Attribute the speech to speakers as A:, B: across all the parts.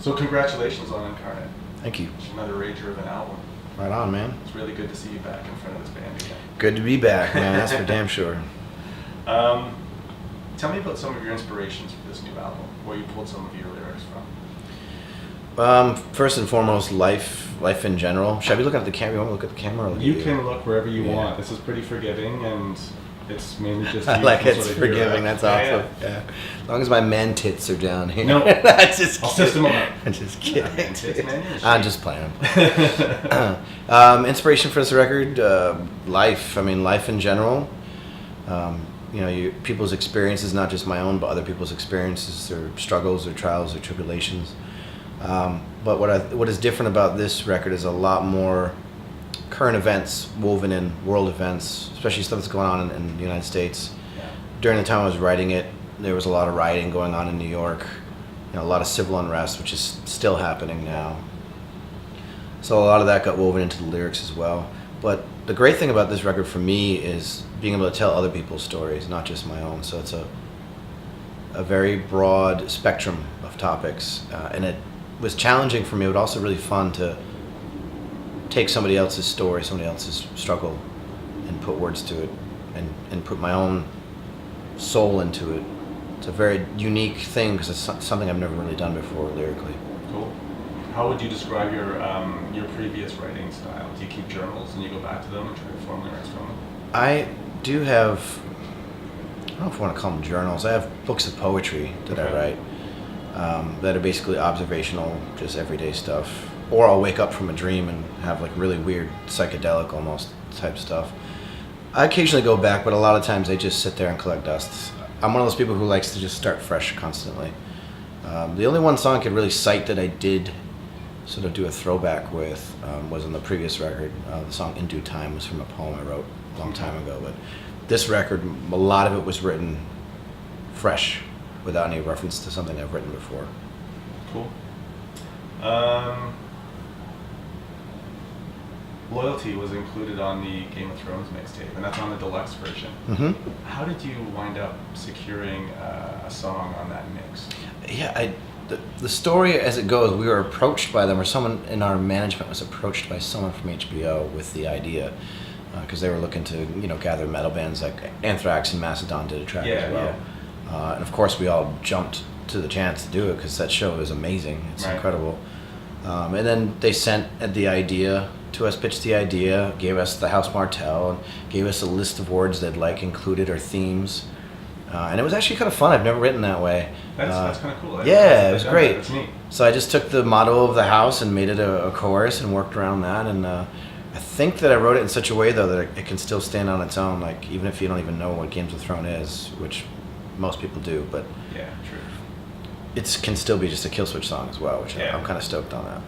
A: So congratulations on Incarnate.
B: Thank you.
A: Another rager of an album.
B: Right on, man.
A: It's really good to see you back in front of this band again.
B: Good to be back, man. That's for damn sure.
A: Tell me about some of your inspirations for this new album, where you pulled some of your lyrics from.
B: First and foremost, life in general. Should I be looking at the camera? You want me to look at the camera? Or look
A: You
B: at
A: can look wherever you want. This is pretty forgiving, and it's mainly just
B: I
A: you
B: like
A: can
B: it's
A: sort of hear
B: forgiving.
A: out.
B: That's awesome. Yeah. As long as my man tits are down here.
A: No.
B: I'm just
A: I'll
B: kidding.
A: system them up.
B: I'm just kidding.
A: Man tits, man, you're
B: I'm
A: straight.
B: just playing. Inspiration for this record, life. I mean, life in general. People's experiences, not just my own, but other people's experiences, their struggles, their trials, their tribulations. But what is different about this record is a lot more current events woven in, world events, especially stuff that's going on in the United States.
A: Yeah.
B: During the time I was writing it, there was a lot of rioting going on in New York, a lot of civil unrest, which is still happening now. So a lot of that got woven into the lyrics as well. But the great thing about this record for me is being able to tell other people's stories, not just my own. So it's a very broad spectrum of topics, and it was challenging for me, but also really fun to take somebody else's story, somebody else's struggle, and put words to it, and put my own soul into it. It's a very unique thing because it's something I've never really done before lyrically.
A: Cool. How would you describe your previous writing style? Do you keep journals and you go back to them and try to form lyrics from them?
B: I do have, I don't know if I want to call them journals. I have books of poetry that I write that are basically observational, just everyday stuff. Or I'll wake up from a dream and have like really weird psychedelic almost type stuff. I occasionally go back, but a lot of times I just sit there and collect dust. I'm one of those people who likes to just start fresh constantly. The only one song I could really cite that I did sort of do a throwback with was on the previous record. The song In Due Time was from a poem I wrote a long time ago, but this record, a lot of it was written fresh without any reference to something I've written before.
A: Cool. Loyalty was included on the Game of Thrones mixtape, and that's on the deluxe version.
B: Mm-hmm.
A: How did you wind up securing a song on that mix?
B: Yeah, the story as it goes, we were approached by them, or someone in our management was approached by someone from HBO with the idea, because they were looking to gather metal bands like Anthrax and Mastodon did a track as well. Yeah. And of course we all jumped to the chance to do it because that show is amazing. It's incredible. And then they sent the idea to us, pitched the idea, gave us the House Martell, and gave us a list of words they'd like included or themes. And it was actually kind of fun. I've never written that way.
A: That's kind of cool.
B: It was great.
A: That's neat.
B: So I just took the motto of the house and made it a chorus and worked around that. And I think that I wrote it in such a way, though, that it can still stand on its own, like even if you don't even know what Games of Thrones is, which most people do. But
A: yeah, true.
B: It can still be just a Killswitch song as well, which I'm kind of stoked on that.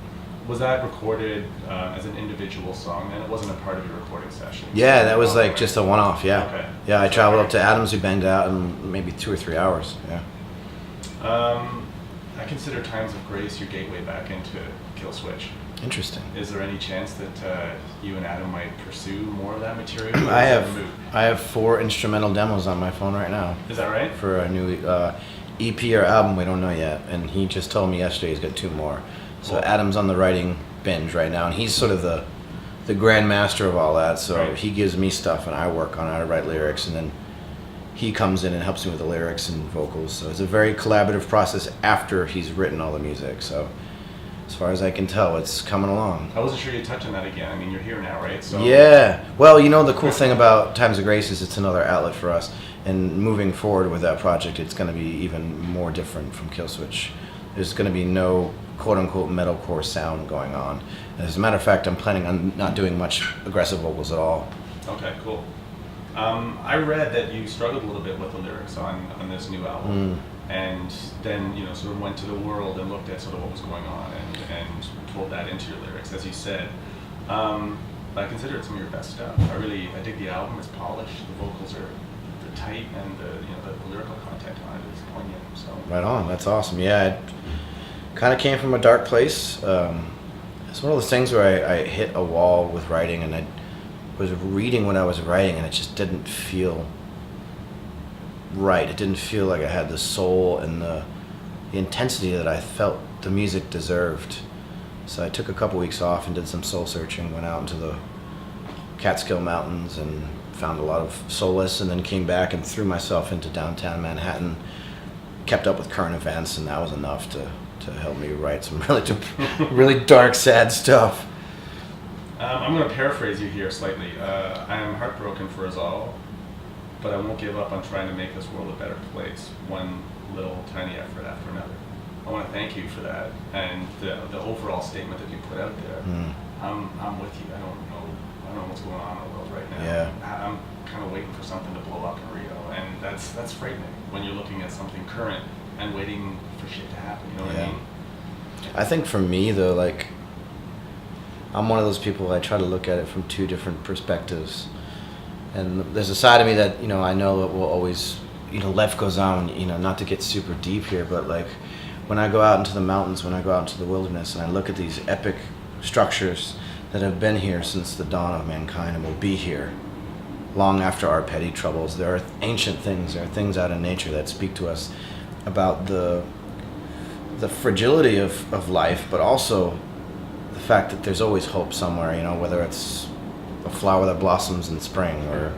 A: Was that recorded as an individual song, and it wasn't a part of your recording session?
B: Yeah, that was like just a one-off, yeah.
A: Okay.
B: Yeah, I traveled up to Adams, we banged out in maybe 2 or 3 hours, yeah.
A: I consider Times of Grace your gateway back into Killswitch.
B: Interesting.
A: Is there any chance that you and Adam might pursue more of that material?
B: I have 4 instrumental demos on my phone right now.
A: Is that right?
B: For a new EP or album, we don't know yet, and he just told me yesterday he's got 2 more. So Adam's on the writing binge right now, and he's sort of the grand master of all that. So he gives me stuff, and I work on it. I write lyrics, and then he comes in and helps me with the lyrics and vocals. So it's a very collaborative process after he's written all the music. So as far as I can tell, it's coming along.
A: I wasn't sure you'd touch on that again. I mean, you're here now, right? So
B: yeah. Well, the cool thing about Times of Grace is it's another outlet for us. And moving forward with that project, it's going to be even more different from Killswitch. There's going to be no quote-unquote metalcore sound going on. As a matter of fact, I'm planning on not doing much aggressive vocals at all.
A: Okay, cool. I read that you struggled a little bit with the lyrics on this new album, and then sort of went to the world and looked at sort of what was going on and pulled that into your lyrics, as you said. But I consider it some of your best stuff. I dig the album. It's polished. The vocals are tight, and the lyrical content on it is poignant. So
B: right on. That's awesome. Yeah. It kind of came from a dark place. It's one of those things where I hit a wall with writing, and I was reading what I was writing, and it just didn't feel right. It didn't feel like I had the soul and the intensity that I felt the music deserved. So I took a couple weeks off and did some soul searching, went out into the Catskill Mountains and found a lot of solace, and then came back and threw myself into downtown Manhattan, kept up with current events, and that was enough to help me write some really dark, sad stuff.
A: I'm going to paraphrase you here slightly. I am heartbroken for us all, but I won't give up on trying to make this world a better place, one little tiny effort after another. I want to thank you for that, and the overall statement that you put out there. I'm with you. I don't know what's going on in the world right now.
B: Yeah.
A: I'm kind of waiting for something to blow up in Rio, and that's frightening when you're looking at something current and waiting for shit to happen. You know what I mean?
B: I think for me though, like, I'm one of those people, I try to look at it from two different perspectives. And there's a side of me that, I know it will always, life goes on, not to get super deep here, but like when I go out into the mountains, when I go out into the wilderness and I look at these epic structures that have been here since the dawn of mankind and will be here long after our petty troubles. There are ancient things, there are things out in nature that speak to us about the fragility of life, but also the fact that there's always hope somewhere, whether it's a flower that blossoms in spring or,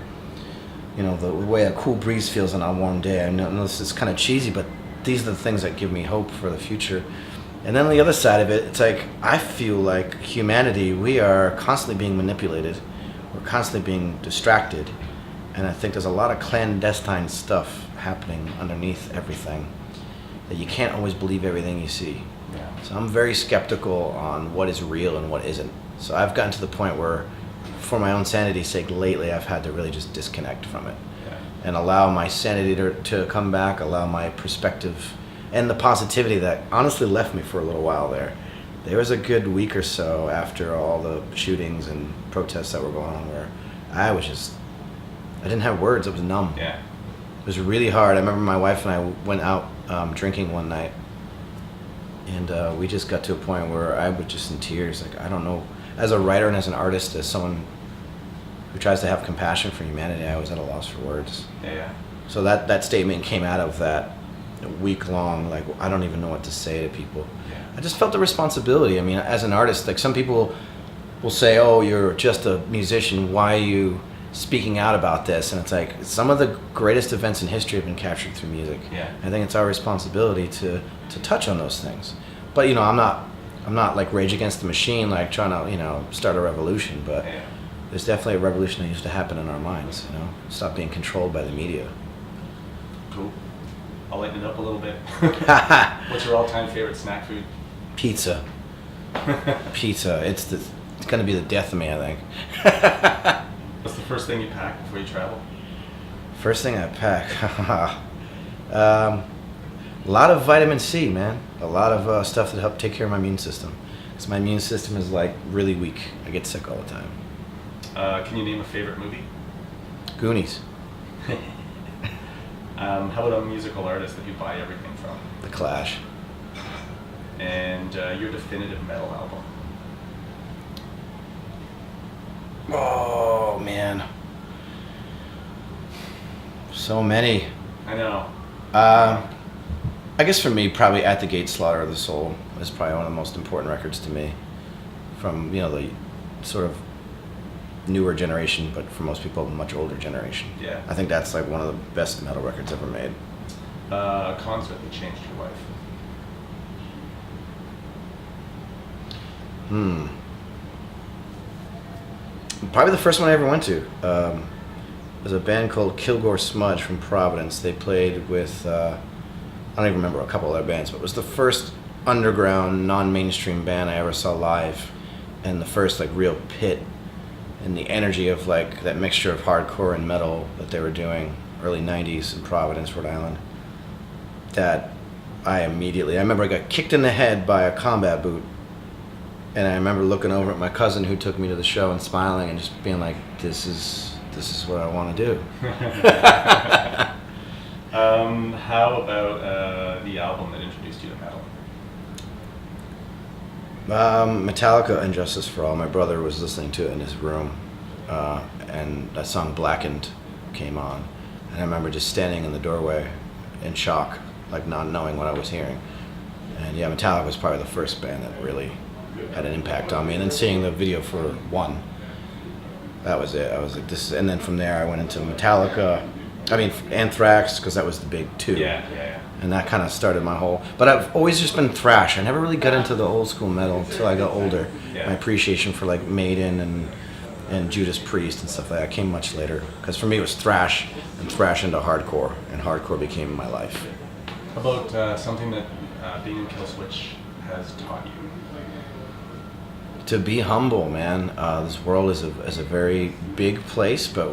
B: the way a cool breeze feels on a warm day. I know this is kind of cheesy, but these are the things that give me hope for the future. And then the other side of it, it's like, I feel like humanity, we are constantly being manipulated. We're constantly being distracted. And I think there's a lot of clandestine stuff happening underneath everything, that you can't always believe everything you see.
A: Yeah.
B: So I'm very skeptical on what is real and what isn't. So I've gotten to the point where, for my own sanity's sake, lately I've had to really just disconnect from it.
A: Yeah.
B: And allow my sanity to come back, allow my perspective and the positivity that honestly left me for a little while there. There was a good week or so after all the shootings and protests that were going on where I didn't have words, I was numb.
A: Yeah.
B: It was really hard. I remember my wife and I went out drinking one night, and we just got to a point where I was just in tears. Like, I don't know, as a writer and as an artist, as someone who tries to have compassion for humanity, I was at a loss for words.
A: Yeah.
B: So that statement came out of that week long, like, I don't even know what to say to people.
A: Yeah.
B: I just felt the responsibility. I mean, as an artist, like, some people will say, oh, you're just a musician, why are you speaking out about this? And it's like, some of the greatest events in history have been captured through music.
A: Yeah.
B: I think it's our responsibility to touch on those things. But I'm not like Rage Against the Machine, like trying to start a revolution, but there's definitely a revolution that used to happen in our minds. Stop being controlled by the media.
A: Cool. I'll lighten it up a little bit. What's your all-time favorite snack food?
B: Pizza. Pizza. It's going to be the death of me, I think.
A: What's the first thing you pack before you travel?
B: First thing I pack. A lot of vitamin C, man. A lot of stuff that help take care of my immune system. Because my immune system is like really weak. I get sick all the time.
A: Can you name a favorite movie?
B: Goonies.
A: How about a musical artist that you buy everything from?
B: The Clash.
A: And your definitive metal album?
B: Oh, man. So many.
A: I know.
B: I guess for me, probably At the Gate, Slaughter of the Soul is probably one of the most important records to me. From, the sort of newer generation, but for most people, a much older generation.
A: Yeah.
B: I think that's like one of the best metal records ever made.
A: A concert that changed your life?
B: Probably the first one I ever went to. There's a band called Kilgore Smudge from Providence. They played with, I don't even remember a couple of their bands, but it was the first underground, non-mainstream band I ever saw live, and the first like real pit, and the energy of like that mixture of hardcore and metal that they were doing, early 90s in Providence, Rhode Island, that I remember I got kicked in the head by a combat boot, and I remember looking over at my cousin who took me to the show and smiling and just being like, this is what I want to do.
A: How about the album that introduced you to metal?
B: Metallica and Justice for All. My brother was listening to it in his room, and that song Blackened came on, and I remember just standing in the doorway in shock, like not knowing what I was hearing. And yeah, Metallica was probably the first band that really had an impact on me. And then seeing the video for One, that was it. I was like, this. And then from there, I went into Metallica. I mean, Anthrax, because that was the big two.
A: Yeah.
B: And that kind of started my whole. But I've always just been thrash. I never really got into the old school metal until I got older.
A: Yeah.
B: My appreciation for like Maiden and Judas Priest and stuff like that came much later. Because for me, it was thrash and thrash into hardcore, and hardcore became my life.
A: How about something that being in Killswitch has taught you?
B: To be humble, man. This world is a very big place, but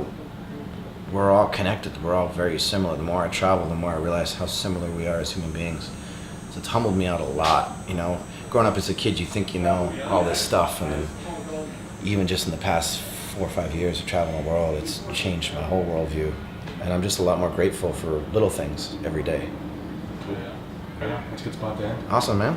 B: we're all connected. We're all very similar. The more I travel, the more I realize how similar we are as human beings. So it's humbled me out a lot. You know, growing up as a kid, you think you know all this stuff, and then even just in the past 4 or 5 years of traveling the world, it's changed my whole worldview. And I'm just a lot more grateful for little things every day.
A: Cool. Yeah, that's a good spot to end.
B: Awesome, man.